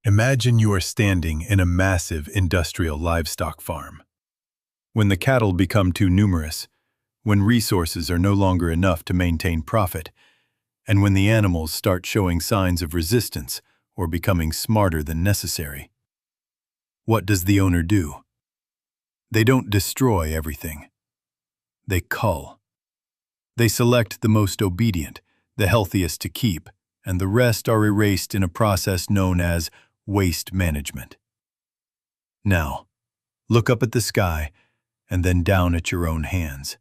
Imagine you are standing in a massive industrial livestock farm. When the cattle become too numerous, when resources are no longer enough to maintain profit, and when the animals start showing signs of resistance or becoming smarter than necessary, what does the owner do? They don't destroy everything. They cull. They select the most obedient, the healthiest to keep, and the rest are erased in a process known as waste management. Now, look up at the sky and then down at your own hands.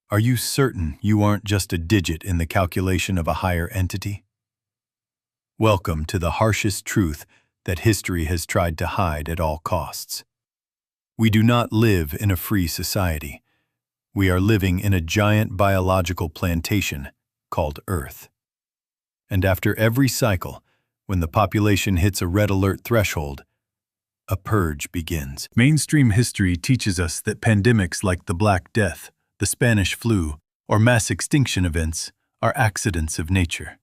Are you certain you aren't just a digit in the calculation of a higher entity? Welcome to the harshest truth that history has tried to hide at all costs. We do not live in a free society. We are living in a giant biological plantation called Earth. And after every cycle, when the population hits a red alert threshold, a purge begins. Mainstream history teaches us that pandemics like the Black Death, the Spanish flu, or mass extinction events are accidents of nature.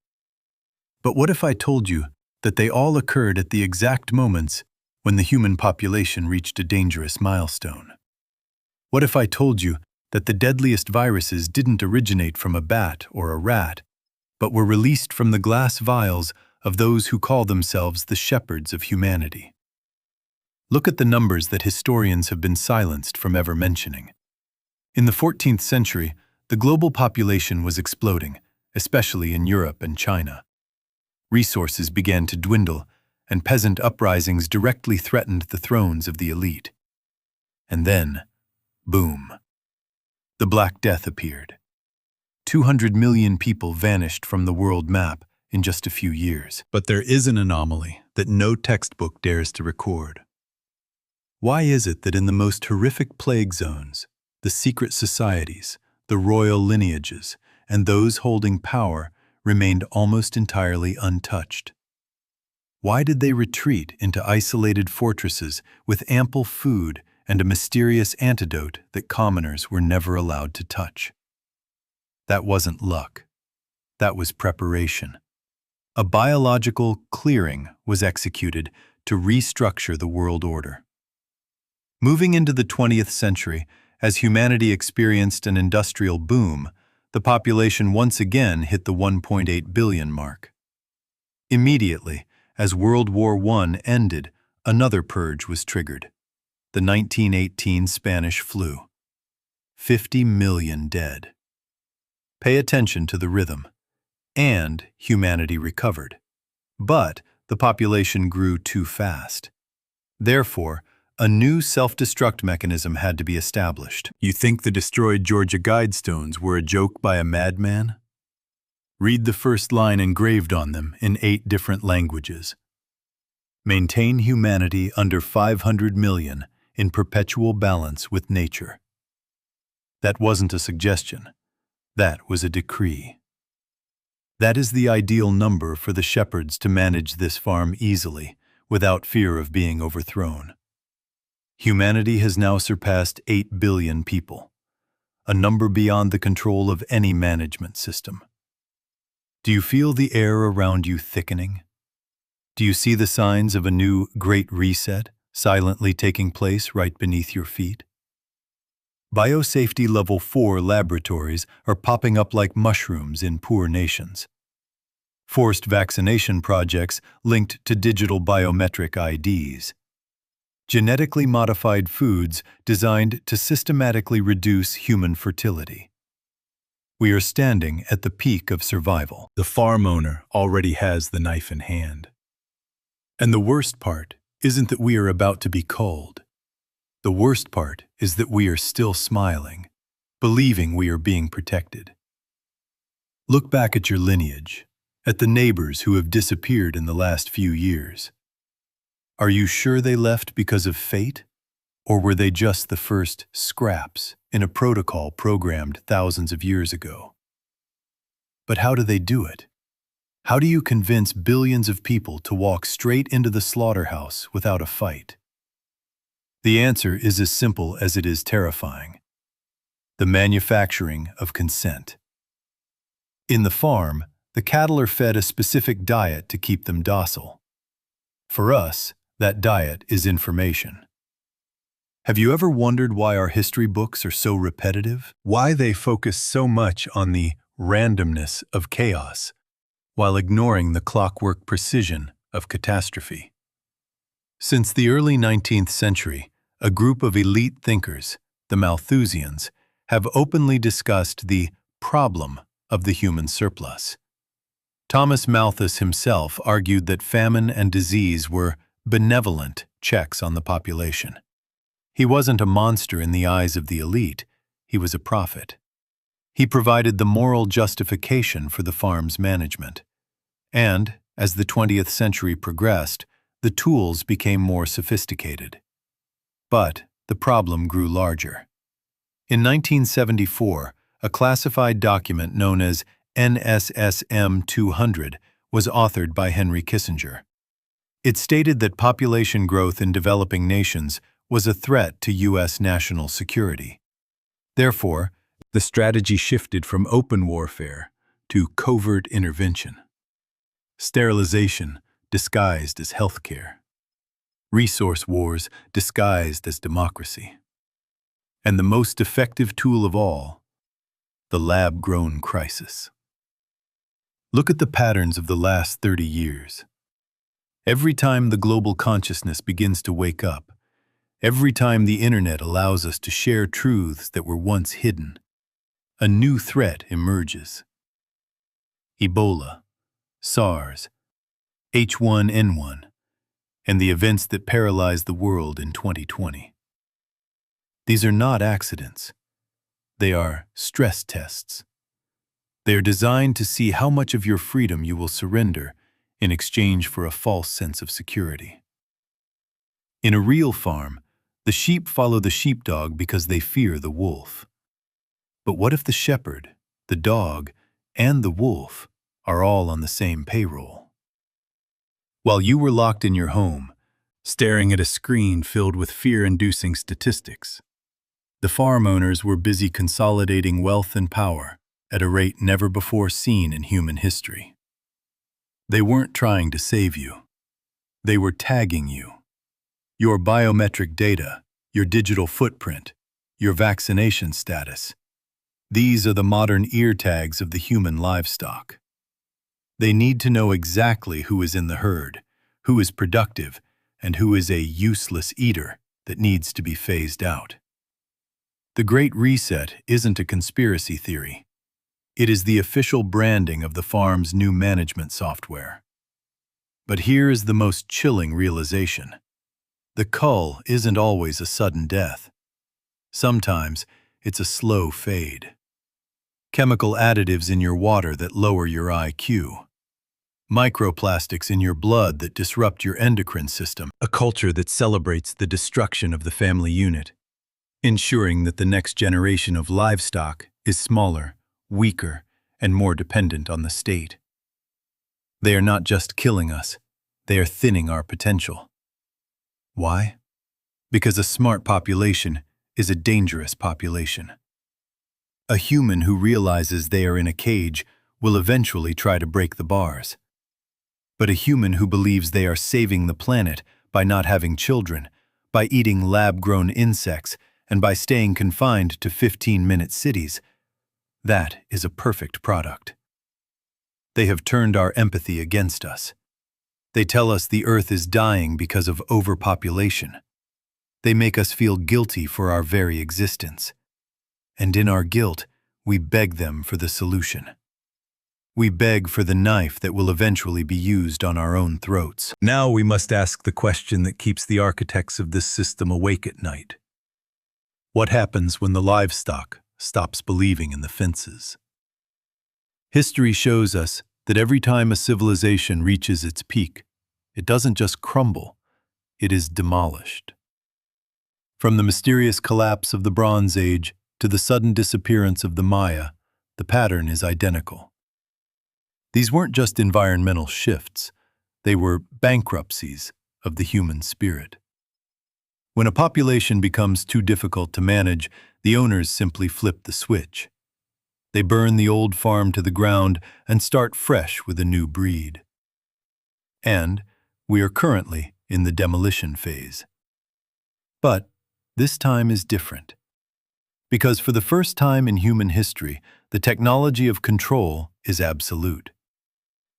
But what if I told you that they all occurred at the exact moments when the human population reached a dangerous milestone? What if I told you that the deadliest viruses didn't originate from a bat or a rat, but were released from the glass vials of those who call themselves the shepherds of humanity? Look at the numbers that historians have been silenced from ever mentioning. In the 14th century, the global population was exploding, especially in Europe and China. Resources began to dwindle, and peasant uprisings directly threatened the thrones of the elite. And then, boom, the Black Death appeared. 200 million people vanished from the world map in just a few years. But there is an anomaly that no textbook dares to record. Why is it that in the most horrific plague zones, the secret societies, the royal lineages, and those holding power remained almost entirely untouched? Why did they retreat into isolated fortresses with ample food and a mysterious antidote that commoners were never allowed to touch? That wasn't luck. That was preparation. A biological clearing was executed to restructure the world order. Moving into the 20th century, as humanity experienced an industrial boom, the population once again hit the 1.8 billion mark. Immediately, as World War I ended, another purge was triggered: the 1918 Spanish flu. 50 million dead. Pay attention to the rhythm. And humanity recovered. But the population grew too fast. Therefore, a new self-destruct mechanism had to be established. You think the destroyed Georgia Guidestones were a joke by a madman? Read the first line engraved on them in 8 different languages. Maintain humanity under 500 million in perpetual balance with nature. That wasn't a suggestion. That was a decree. That is the ideal number for the shepherds to manage this farm easily, without fear of being overthrown. Humanity has now surpassed 8 billion people, a number beyond the control of any management system. Do you feel the air around you thickening? Do you see the signs of a new Great Reset silently taking place right beneath your feet? Biosafety Level 4 laboratories are popping up like mushrooms in poor nations. Forced vaccination projects linked to digital biometric IDs. Genetically modified foods designed to systematically reduce human fertility. We are standing at the peak of survival. The farm owner already has the knife in hand. And the worst part isn't that we are about to be culled. The worst part is that we are still smiling, believing we are being protected. Look back at your lineage, at the neighbors who have disappeared in the last few years. Are you sure they left because of fate? Or were they just the first scraps in a protocol programmed thousands of years ago? But how do they do it? How do you convince billions of people to walk straight into the slaughterhouse without a fight? The answer is as simple as it is terrifying: the manufacturing of consent. In the farm, the cattle are fed a specific diet to keep them docile. For us, that diet is information. Have you ever wondered why our history books are so repetitive? Why they focus so much on the randomness of chaos, while ignoring the clockwork precision of catastrophe? Since the early 19th century, a group of elite thinkers, the Malthusians, have openly discussed the problem of the human surplus. Thomas Malthus himself argued that famine and disease were benevolent checks on the population. He wasn't a monster in the eyes of the elite, he was a prophet. He provided the moral justification for the farm's management. And, as the 20th century progressed, the tools became more sophisticated. But the problem grew larger. In 1974, a classified document known as NSSM 200 was authored by Henry Kissinger. It stated that population growth in developing nations was a threat to U.S. national security. Therefore, the strategy shifted from open warfare to covert intervention. Sterilization disguised as healthcare. Resource wars disguised as democracy. And the most effective tool of all, the lab-grown crisis. Look at the patterns of the last 30 years. Every time the global consciousness begins to wake up, every time the internet allows us to share truths that were once hidden, a new threat emerges. Ebola, SARS, H1N1, and the events that paralyzed the world in 2020. These are not accidents. They are stress tests. They are designed to see how much of your freedom you will surrender in exchange for a false sense of security. In a real farm, the sheep follow the sheepdog because they fear the wolf. But what if the shepherd, the dog, and the wolf are all on the same payroll? While you were locked in your home, staring at a screen filled with fear-inducing statistics, the farm owners were busy consolidating wealth and power at a rate never before seen in human history. They weren't trying to save you. They were tagging you. Your biometric data, your digital footprint, your vaccination status. These are the modern ear tags of the human livestock. They need to know exactly who is in the herd, who is productive, and who is a useless eater that needs to be phased out. The Great Reset isn't a conspiracy theory. It is the official branding of the farm's new management software. But here is the most chilling realization. The cull isn't always a sudden death. Sometimes it's a slow fade. Chemical additives in your water that lower your IQ. Microplastics in your blood that disrupt your endocrine system. A culture that celebrates the destruction of the family unit, ensuring that the next generation of livestock is smaller, weaker, and more dependent on the state. They are not just killing us, they are thinning our potential. Why? Because a smart population is a dangerous population. A human who realizes they are in a cage will eventually try to break the bars. But a human who believes they are saving the planet by not having children, by eating lab-grown insects, and by staying confined to 15-minute cities, that is a perfect product. They have turned our empathy against us. They tell us the Earth is dying because of overpopulation. They make us feel guilty for our very existence. And in our guilt, we beg them for the solution. We beg for the knife that will eventually be used on our own throats. Now we must ask the question that keeps the architects of this system awake at night. What happens when the livestock stops believing in the fences? History shows us that every time a civilization reaches its peak, it doesn't just crumble, it is demolished. From the mysterious collapse of the Bronze Age to the sudden disappearance of the Maya, the pattern is identical. These weren't just environmental shifts, they were bankruptcies of the human spirit. When a population becomes too difficult to manage, the owners simply flip the switch. They burn the old farm to the ground and start fresh with a new breed. And, We are currently in the demolition phase. But this time is different. Because for the first time in human history, the technology of control is absolute.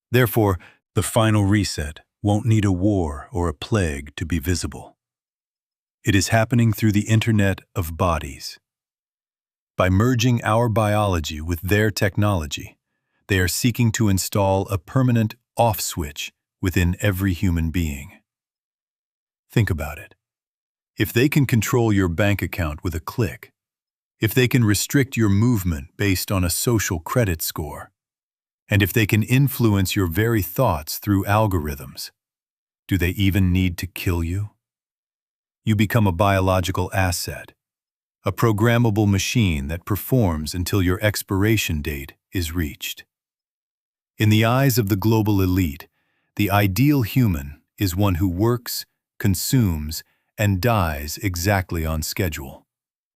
Therefore, the final reset won't need a war or a plague to be visible. It is happening through the Internet of Bodies. By merging our biology with their technology, they are seeking to install a permanent off switch within every human being. Think about it. If they can control your bank account with a click, if they can restrict your movement based on a social credit score, and if they can influence your very thoughts through algorithms, do they even need to kill you? You become a biological asset, a programmable machine that performs until your expiration date is reached. In the eyes of the global elite, the ideal human is one who works, consumes, and dies exactly on schedule,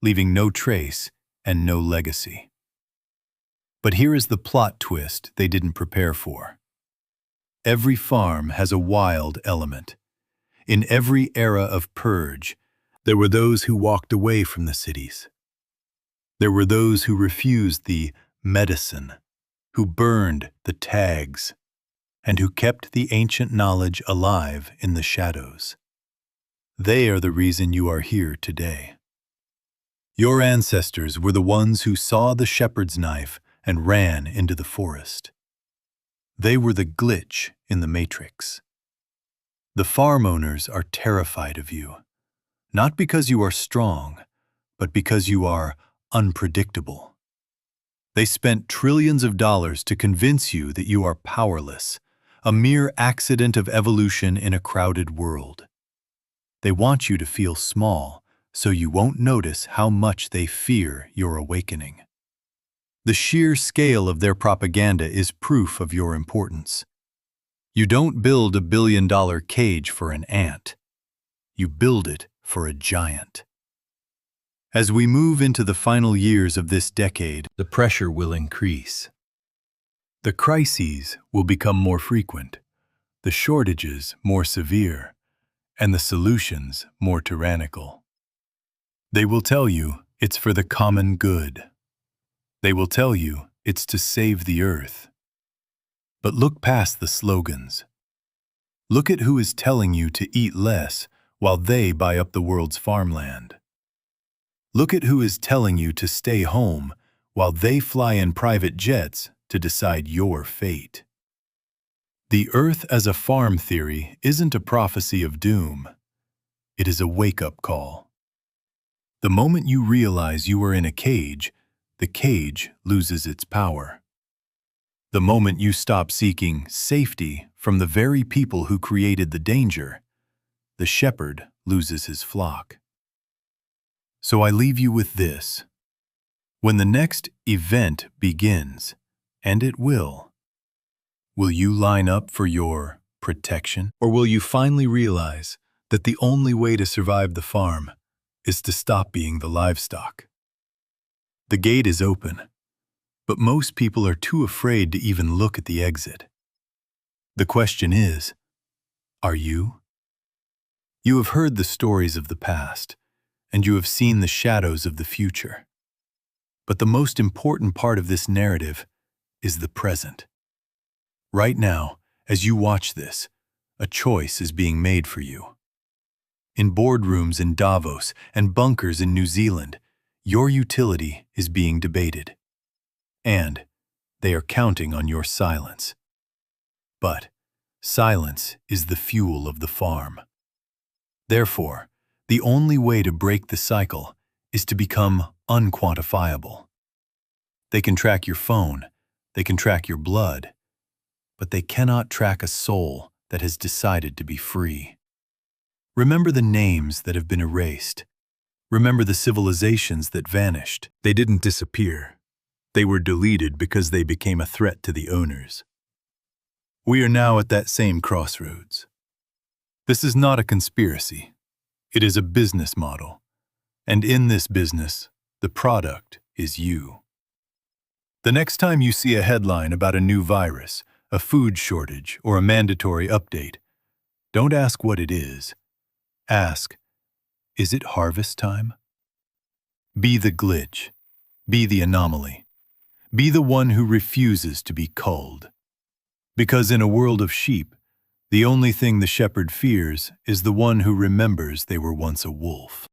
leaving no trace and no legacy. But here is the plot twist they didn't prepare for. Every farm has a wild element. In every era of purge, there were those who walked away from the cities. There were those who refused the medicine, who burned the tags, and who kept the ancient knowledge alive in the shadows. They are the reason you are here today. Your ancestors were the ones who saw the shepherd's knife and ran into the forest. They were the glitch in the matrix. The farm owners are terrified of you, not because you are strong, but because you are unpredictable. They spent trillions of dollars to convince you that you are powerless, a mere accident of evolution in a crowded world. They want you to feel small, so you won't notice how much they fear your awakening. The sheer scale of their propaganda is proof of your importance. You don't build a billion-dollar cage for an ant. You build it for a giant. As we move into the final years of this decade, the pressure will increase. The crises will become more frequent, the shortages more severe, and the solutions more tyrannical. They will tell you it's for the common good. They will tell you it's to save the earth. But look past the slogans. Look at who is telling you to eat less while they buy up the world's farmland. Look at who is telling you to stay home while they fly in private jets to decide your fate. The earth as a farm theory isn't a prophecy of doom. It is a wake-up call. The moment you realize you are in a cage, the cage loses its power. The moment you stop seeking safety from the very people who created the danger, the shepherd loses his flock. So I leave you with this. When the next event begins, and it will you line up for your protection? Or will you finally realize that the only way to survive the farm is to stop being the livestock? The gate is open, but most people are too afraid to even look at the exit. The question is, are you? You have heard the stories of the past, and you have seen the shadows of the future. But the most important part of this narrative is the present. Right now, as you watch this, a choice is being made for you. In boardrooms in Davos and bunkers in New Zealand, your utility is being debated. And they are counting on your silence. But silence is the fuel of the farm. Therefore, the only way to break the cycle is to become unquantifiable. They can track your phone, they can track your blood, but they cannot track a soul that has decided to be free. Remember the names that have been erased. Remember the civilizations that vanished. They didn't disappear. They were deleted because they became a threat to the owners. We are now at that same crossroads. This is not a conspiracy. It is a business model. And in this business, the product is you. The next time you see a headline about a new virus, a food shortage, or a mandatory update, Don't ask what it is. Ask, is it harvest time? Be the glitch. Be the anomaly. Be the one who refuses to be culled. Because in a world of sheep, the only thing the shepherd fears is the one who remembers they were once a wolf.